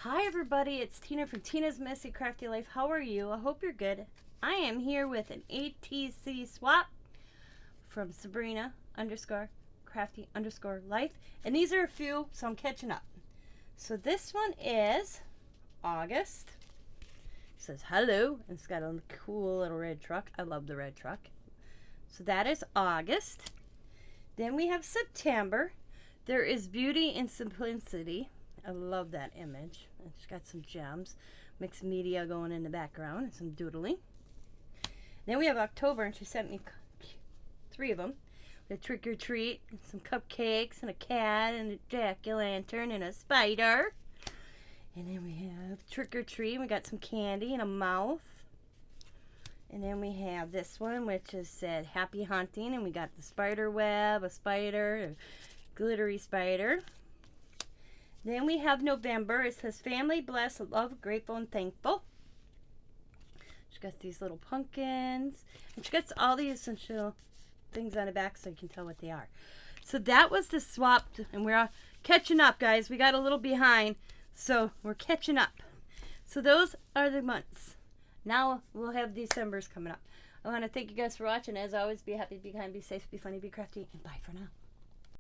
Hi everybody, it's Tina from Tina's Messy Crafty Life. How are you? I hope you're good. I am here with an ATC swap from Sabrina _ crafty _ life. And these are a few, so I'm catching up. So this one is August. It says hello, and it's got a cool little red truck. I love the red truck. So that is August. Then we have September. There is beauty in simplicity. I love that image. It's got some gems, mixed media going in the background, and some doodling. Then we have October, and she sent me 3 of them. The trick or treat, some cupcakes, and a cat, and a jack-o'-lantern, and a spider. And then we have trick or treat. We got some candy and a mouth. And then we have this one, which is said happy hunting, and we got the spider web, a spider, a glittery spider. Then we have November. It says family, blessed, love, grateful, and thankful. She got these little pumpkins. And she got all the essential things on the back so you can tell what they are. So that was the swap. And we're catching up, guys. We got a little behind. So we're catching up. So those are the months. Now we'll have December's coming up. I want to thank you guys for watching. As always, be happy, be kind, be safe, be funny, be crafty, and bye for now.